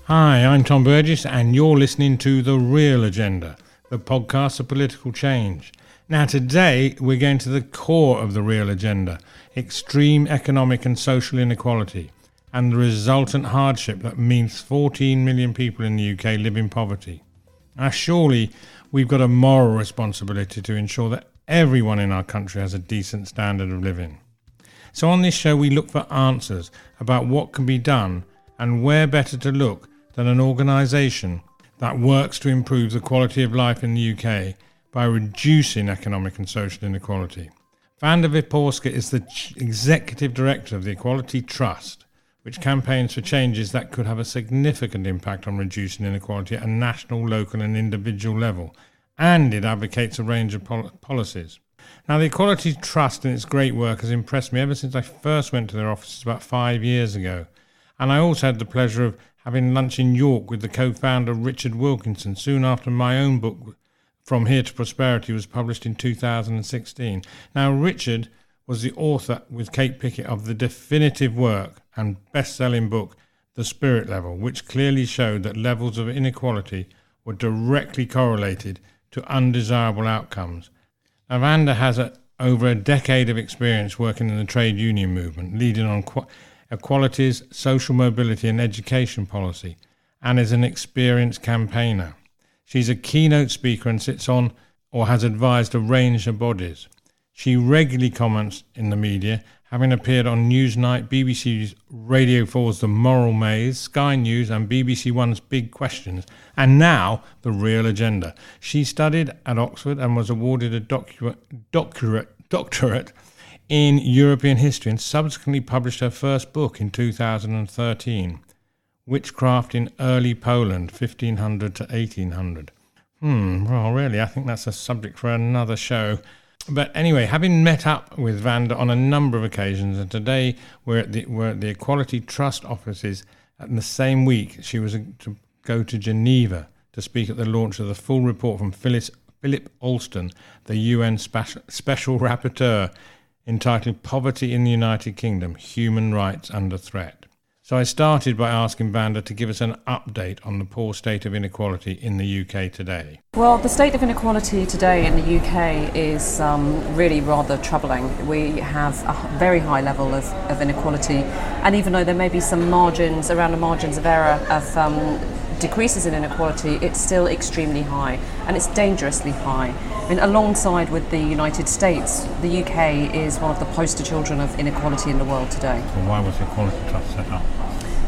Hi, I'm Tom Burgess and you're listening to The Real Agenda, the podcast of political change. Now today we're going to the core of the real agenda, extreme economic and social inequality and the resultant hardship that means 14 million people in the UK live in poverty. Now surely we've got a moral responsibility to ensure that everyone in our country has a decent standard of living. So on this show we look for answers about what can be done and where better to look than an organisation that works to improve the quality of life in the UK by reducing economic and social inequality. Wanda Wyporska is the Executive Director of the Equality Trust, which campaigns for changes that could have a significant impact on reducing inequality at a national, local and individual level, and it advocates a range of policies. Now, the Equality Trust and its great work has impressed me ever since I first went to their offices about 5 years ago, and I also had the pleasure of having lunch in York with the co-founder Richard Wilkinson soon after my own book, From Here to Prosperity, was published in 2016. Now, Richard was the author with Kate Pickett of the definitive work and best-selling book, The Spirit Level, which clearly showed that levels of inequality were directly correlated to undesirable outcomes. Now, Wanda has over a decade of experience working in the trade union movement, leading on equalities, social mobility and education policy, and is an experienced campaigner. She's a keynote speaker and sits on or has advised a range of bodies. She regularly comments in the media, having appeared on Newsnight, BBC Radio 4's The Moral Maze, Sky News and BBC One's Big Questions, and now The Real Agenda. She studied at Oxford and was awarded a doctorate in European history and subsequently published her first book in 2013, Witchcraft in Early Poland, 1500 to 1800. Well, really, I think that's a subject for another show. But anyway, having met up with Wanda on a number of occasions, and today we're at the Equality Trust offices, and the same week she was to go to Geneva to speak at the launch of the full report from Philip Alston, the UN Special Rapporteur, entitled Poverty in the United Kingdom, Human Rights Under Threat. So I started by asking Wanda to give us an update on the poor state of inequality in the UK today. Well, the state of inequality today in the UK is really rather troubling. We have a very high level of inequality, and even though there may be some margins of error of decreases in inequality, it's still extremely high, and it's dangerously high. I mean, alongside with the United States, the UK is one of the poster children of inequality in the world today. So why was the Equality Trust set up?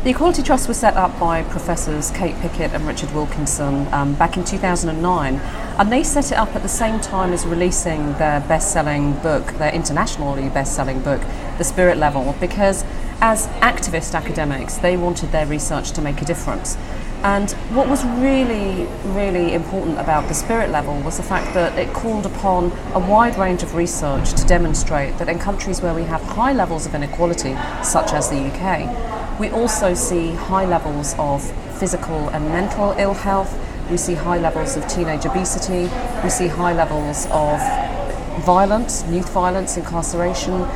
The Equality Trust was set up by Professors Kate Pickett and Richard Wilkinson back in 2009, and they set it up at the same time as releasing their best-selling book, their internationally best-selling book, The Spirit Level, because as activist academics, they wanted their research to make a difference. And what was really, really important about The Spirit Level was the fact that it called upon a wide range of research to demonstrate that in countries where we have high levels of inequality, such as the UK, we also see high levels of physical and mental ill health, we see high levels of teenage obesity, we see high levels of violence, youth violence, incarceration.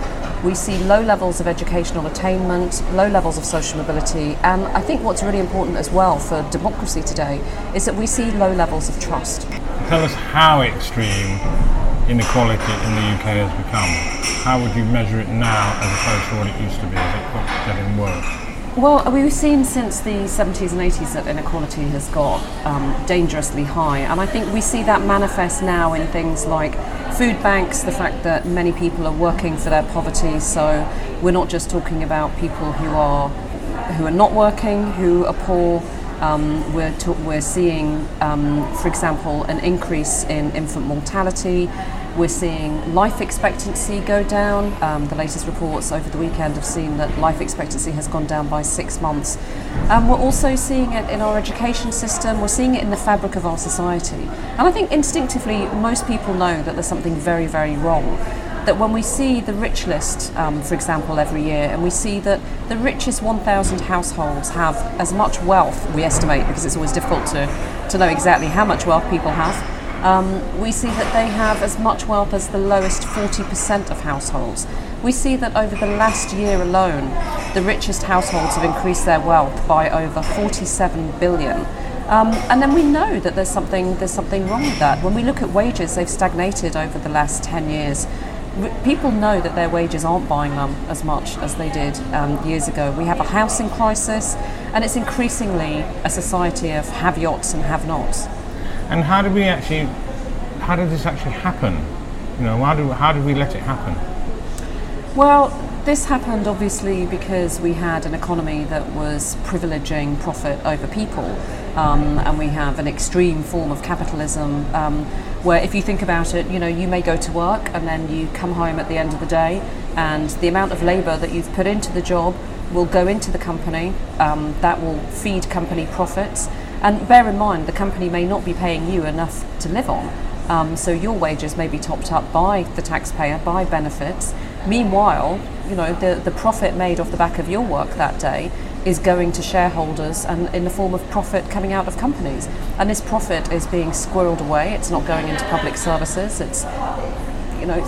We see low levels of educational attainment, low levels of social mobility, and I think what's really important as well for democracy today is that we see low levels of trust. Tell us how extreme inequality in the UK has become. How would you measure it now as opposed to what it used to be? Is it getting worse? Well, we've seen since the 70s and 80s that inequality has got dangerously high, and I think we see that manifest now in things like food banks, the fact that many people are working for their poverty, so we're not just talking about people who are not working, who are poor. We're seeing, for example, an increase in infant mortality. We're seeing life expectancy go down. The latest reports over the weekend have seen that life expectancy has gone down by 6 months. We're also seeing it in our education system. We're seeing it in the fabric of our society. And I think instinctively most people know that there's something very, very wrong. That when we see the rich list, for example, every year, and we see that the richest 1,000 households have as much wealth, we estimate, because it's always difficult to know exactly how much wealth people have, We see that they have as much wealth as the lowest 40% of households. We see that over the last year alone, the richest households have increased their wealth by over 47 billion. And then we know that there's something wrong with that. When we look at wages, they've stagnated over the last 10 years. People know that their wages aren't buying them as much as they did years ago. We have a housing crisis, and it's increasingly a society of have-yots and have-nots. And how did this actually happen? How did we let it happen? Well, this happened obviously because we had an economy that was privileging profit over people, and we have an extreme form of capitalism where, if you think about it, you may go to work and then you come home at the end of the day, and the amount of labour that you've put into the job will go into the company, that will feed company profits, and bear in mind the company may not be paying you enough to live on, so your wages may be topped up by the taxpayer, by benefits. Meanwhile, the profit made off the back of your work that day is going to shareholders and in the form of profit coming out of companies. And this profit is being squirreled away. It's not going into public services. It's,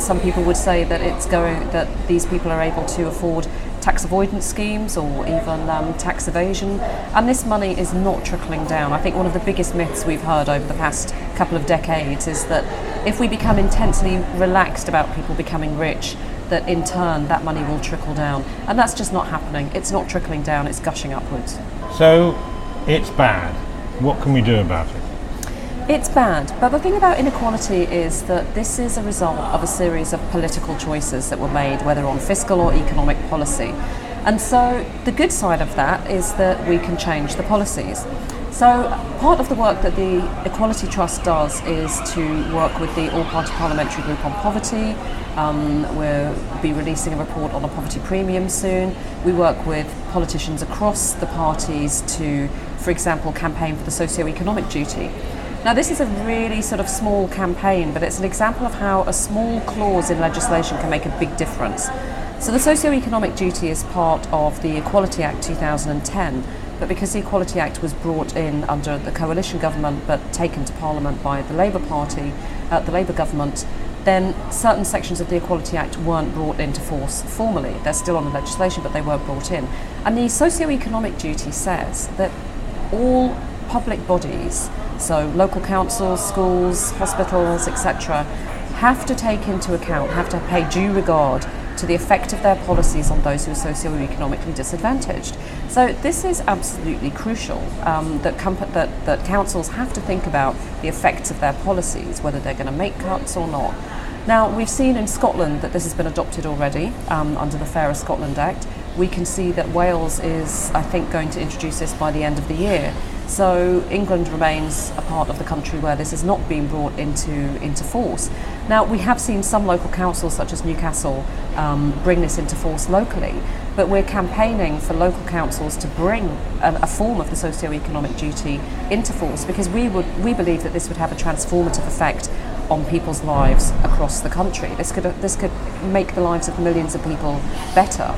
some people would say that these people are able to afford tax avoidance schemes or even tax evasion, and this money is not trickling down. I think one of the biggest myths we've heard over the past couple of decades is that if we become intensely relaxed about people becoming rich, that in turn that money will trickle down, and that's just not happening. It's not trickling down, it's gushing upwards. So it's bad. What can we do about it? It's bad, but the thing about inequality is that this is a result of a series of political choices that were made, whether on fiscal or economic policy. And so the good side of that is that we can change the policies. So part of the work that the Equality Trust does is to work with the All-Party Parliamentary Group on Poverty. We'll be releasing a report on a poverty premium soon. We work with politicians across the parties to, for example, campaign for the socio-economic duty. Now, this is a really sort of small campaign, but it's an example of how a small clause in legislation can make a big difference. So the socio-economic duty is part of the Equality Act 2010, but because the Equality Act was brought in under the coalition government but taken to Parliament by the Labour Party, the Labour government, then certain sections of the Equality Act weren't brought into force formally. They're still on the legislation, but they weren't brought in. And the socio-economic duty says that all public bodies, so local councils, schools, hospitals, etc., have to take into account, have to pay due regard to the effect of their policies on those who are socio-economically disadvantaged. So this is absolutely crucial, that councils have to think about the effects of their policies, whether they're going to make cuts or not. Now, we've seen in Scotland that this has been adopted already under the Fairer Scotland Act. We can see that Wales is, I think, going to introduce this by the end of the year. So England remains a part of the country where this has not been brought into force. Now, we have seen some local councils, such as Newcastle, bring this into force locally, but we're campaigning for local councils to bring a form of the socio-economic duty into force, because we believe that this would have a transformative effect on people's lives across the country. This could make the lives of millions of people better.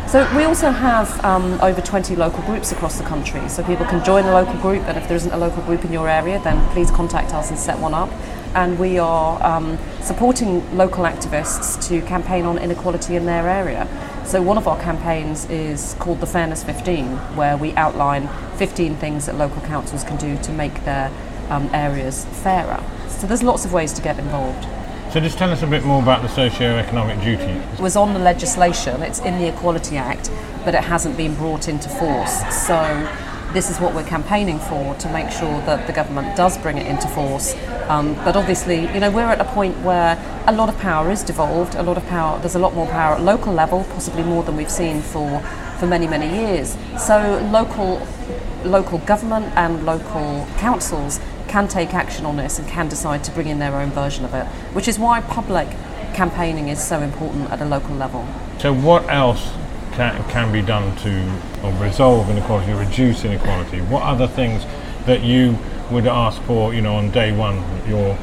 So we also have over 20 local groups across the country, so people can join a local group, and if there isn't a local group in your area, then please contact us and set one up. And we are supporting local activists to campaign on inequality in their area. So one of our campaigns is called the Fairness 15, where we outline 15 things that local councils can do to make their areas fairer. So there's lots of ways to get involved. So just tell us a bit more about the socio-economic duty. It was on the legislation, it's in the Equality Act, but it hasn't been brought into force. So this is what we're campaigning for, to make sure that the government does bring it into force. But obviously, we're at a point where a lot of power is devolved, there's a lot more power at local level, possibly more than we've seen for many, many years. So local government and local councils can take action on this and can decide to bring in their own version of it, which is why public campaigning is so important at a local level. So what else can be done to resolve inequality, reduce inequality? What other things that you would ask for, on day one you're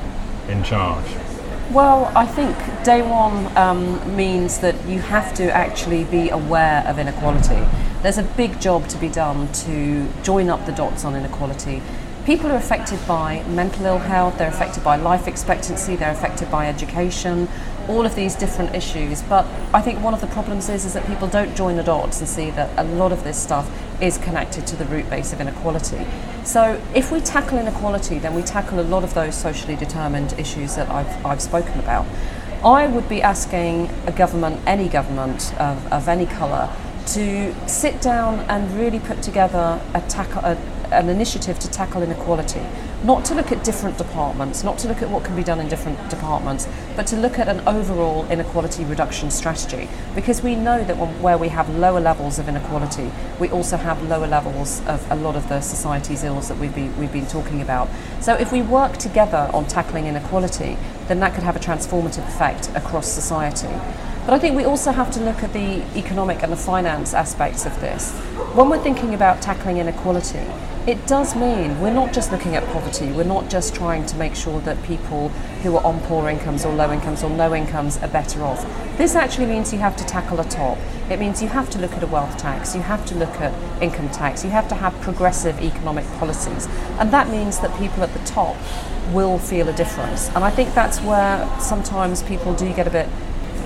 in charge? Well, I think day one means that you have to actually be aware of inequality. There's a big job to be done to join up the dots on inequality. People are affected by mental ill health, they're affected by life expectancy, they're affected by education, all of these different issues. But I think one of the problems is that people don't join the dots and see that a lot of this stuff is connected to the root base of inequality. So if we tackle inequality, then we tackle a lot of those socially determined issues that I've spoken about. I would be asking a government, any government of any colour, to sit down and really put together an initiative to tackle inequality. Not to look at different departments, not to look at what can be done in different departments, but to look at an overall inequality reduction strategy. Because we know that where we have lower levels of inequality, we also have lower levels of a lot of the society's ills that we've been talking about. So if we work together on tackling inequality, then that could have a transformative effect across society. But I think we also have to look at the economic and the finance aspects of this. When we're thinking about tackling inequality, it does mean we're not just looking at poverty, we're not just trying to make sure that people who are on poor incomes or low incomes or no incomes are better off. This actually means you have to tackle a top. It means you have to look at a wealth tax, you have to look at income tax, you have to have progressive economic policies. And that means that people at the top will feel a difference. And I think that's where sometimes people do get a bit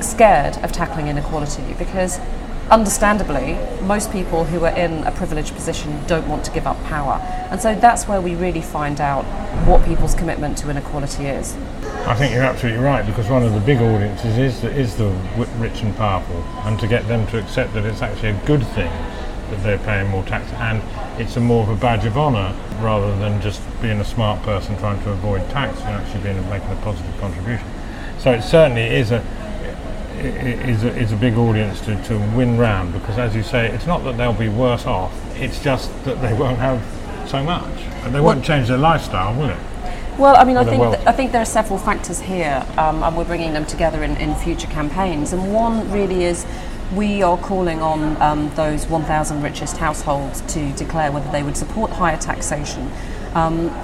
scared of tackling inequality, because understandably most people who are in a privileged position don't want to give up power, and so that's where we really find out what people's commitment to inequality is. I think you're absolutely right, because one of the big audiences is the rich and powerful, and to get them to accept that it's actually a good thing that they're paying more tax, and it's more of a badge of honour rather than just being a smart person trying to avoid tax and actually making a positive contribution. So it certainly is a big audience to win round, because as you say, it's not that they'll be worse off, it's just that they won't have so much, and they won't change their lifestyle, will it? Well, I mean, I think there are several factors here, and we're bringing them together in future campaigns. And one really is we are calling on those 1,000 richest households to declare whether they would support higher taxation.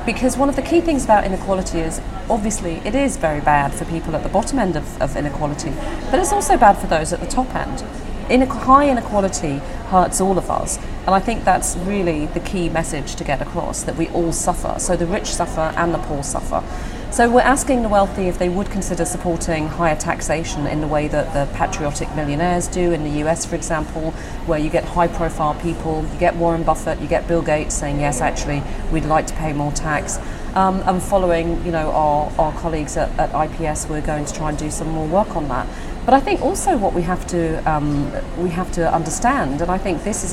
Because one of the key things about inequality is, obviously, it is very bad for people at the bottom end of inequality, but it's also bad for those at the top end. High inequality hurts all of us, and I think that's really the key message to get across, that we all suffer. So the rich suffer and the poor suffer. So we're asking the wealthy if they would consider supporting higher taxation in the way that the patriotic millionaires do in the US, for example, where you get high-profile people, you get Warren Buffett, you get Bill Gates saying, yes, actually, we'd like to pay more tax. And following, our colleagues at IPS, we're going to try and do some more work on that. But I think also what we have to understand, and I think this is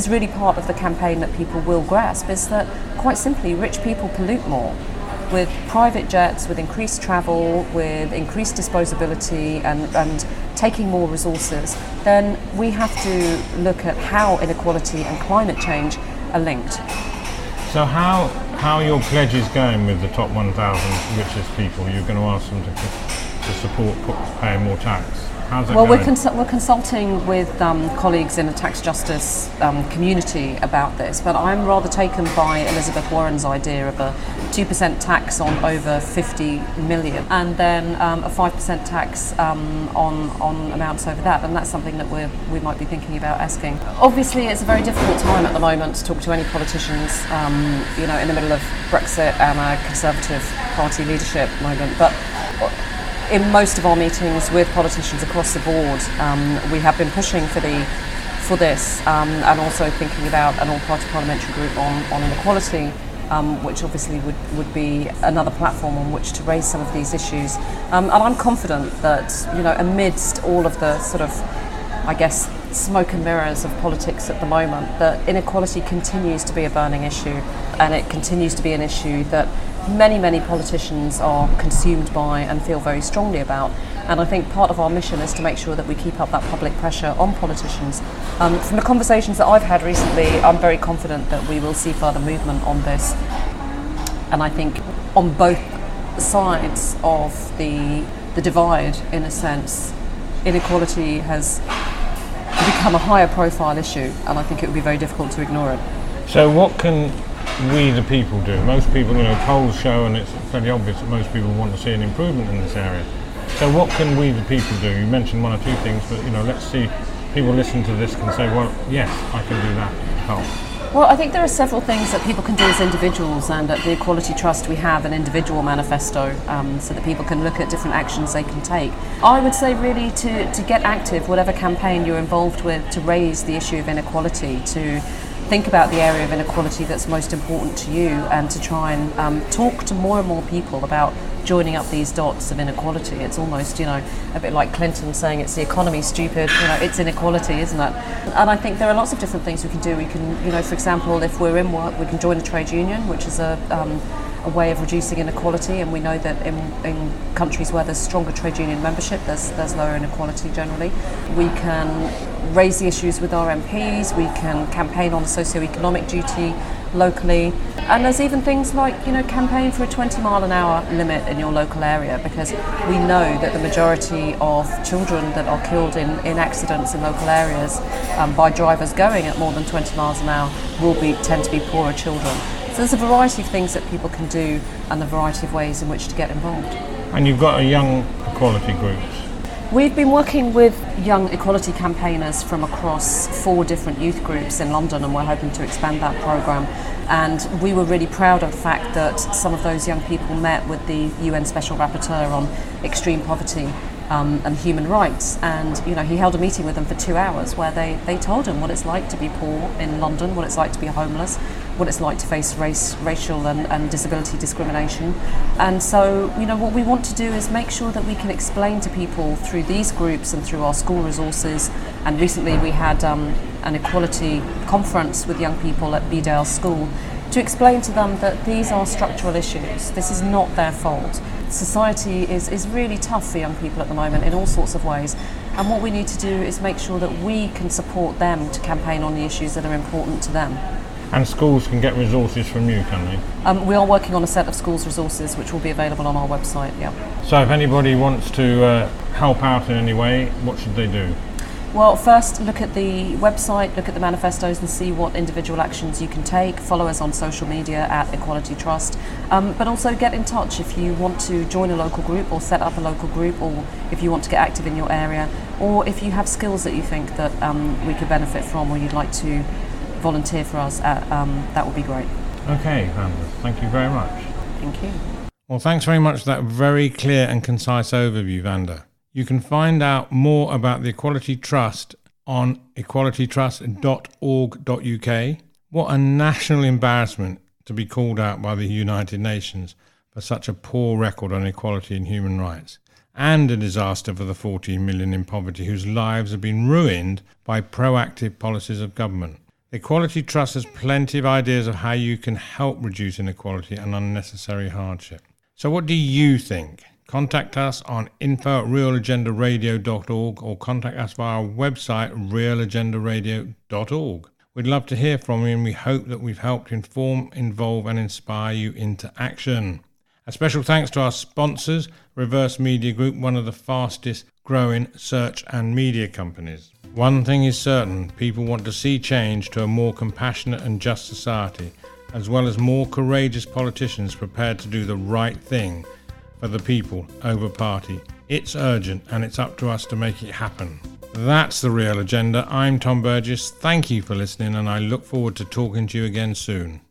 really part of the campaign that people will grasp, is that quite simply rich people pollute more. With private jets, with increased travel, with increased disposability and taking more resources, then we have to look at how inequality and climate change are linked. So how are your pledges going with the top 1,000 richest people? You're going to ask them to support paying more tax. How's that going? We're consulting with colleagues in the tax justice community about this, but I'm rather taken by Elizabeth Warren's idea of a 2% tax on over 50 million and then a 5% tax on amounts over that, and that's something that we might be thinking about asking. Obviously, it's a very difficult time at the moment to talk to any politicians, in the middle of Brexit and a Conservative Party leadership moment, but in most of our meetings with politicians across the board, we have been pushing for this and also thinking about an all-party parliamentary group on inequality, which obviously would be another platform on which to raise some of these issues. And I'm confident that, amidst all of the sort of, smoke and mirrors of politics at the moment, that inequality continues to be a burning issue, and it continues to be an issue that many politicians are consumed by and feel very strongly about. And I think part of our mission is to make sure that we keep up that public pressure on politicians. From the conversations that I've had recently, I'm very confident that we will see further movement on this. And I think on both sides of the divide, in a sense, inequality has become a higher profile issue, and I think it would be very difficult to ignore it. So what can we the people do? Most people, polls show, and it's fairly obvious that most people want to see an improvement in this area. So what can we the people do? You mentioned one or two things, but let's see, people listen to this can say, well, yes, I can do that, help. Well, I think there are several things that people can do as individuals, and at the Equality Trust we have an individual manifesto so that people can look at different actions they can take. I would say really to get active, whatever campaign you're involved with, to raise the issue of inequality, to think about the area of inequality that's most important to you, and to try and talk to more and more people about joining up these dots of inequality. It's almost, a bit like Clinton saying it's the economy, stupid, it's inequality, isn't it? And I think there are lots of different things we can do. We can, for example, if we're in work, we can join a trade union, which is a way of reducing inequality, and we know that in countries where there's stronger trade union membership, there's lower inequality generally. We can raise the issues with our MPs, we can campaign on a socio-economic duty locally, and there's even things like campaign for a 20-mile-an-hour limit in your local area, because we know that the majority of children that are killed in accidents in local areas by drivers going at more than 20 miles an hour tend to be poorer children. So there's a variety of things that people can do, and a variety of ways in which to get involved. And you've got a young equality groups. We've been working with young equality campaigners from across 4 different youth groups in London, and we're hoping to expand that programme. And we were really proud of the fact that some of those young people met with the UN Special Rapporteur on extreme poverty and human rights, and he held a meeting with them for 2 hours where they told him what it's like to be poor in London, what it's like to be homeless, what it's like to face racial and disability discrimination. And so what we want to do is make sure that we can explain to people through these groups and through our school resources. And recently we had an equality conference with young people at Bedale School to explain to them that these are structural issues. This is not their fault. Society is really tough for young people at the moment in all sorts of ways, and what we need to do is make sure that we can support them to campaign on the issues that are important to them. And schools can get resources from you, can they? We are working on a set of schools resources which will be available on our website, yeah. So if anybody wants to help out in any way, what should they do? Well, first look at the website, look at the manifestos and see what individual actions you can take. Follow us on social media at Equality Trust, but also get in touch if you want to join a local group or set up a local group, or if you want to get active in your area, or if you have skills that you think that we could benefit from, or you'd like to volunteer for us, that would be great. Okay, Wanda, thank you very much. Thank you. Well, thanks very much for that very clear and concise overview, Wanda. You can find out more about the Equality Trust on equalitytrust.org.uk. What a national embarrassment to be called out by the United Nations for such a poor record on equality and human rights, and a disaster for the 14 million in poverty whose lives have been ruined by proactive policies of government. The Equality Trust has plenty of ideas of how you can help reduce inequality and unnecessary hardship. So what do you think? Contact us on info@realagendaradio.org or contact us via our website realagendaradio.org. We'd love to hear from you, and we hope that we've helped inform, involve and inspire you into action. A special thanks to our sponsors, Reverse Media Group, one of the fastest growing search and media companies. One thing is certain, people want to see change to a more compassionate and just society, as well as more courageous politicians prepared to do the right thing for the people over party. It's urgent, and it's up to us to make it happen. That's The Real Agenda. I'm Tom Burgess. Thank you for listening, and I look forward to talking to you again soon.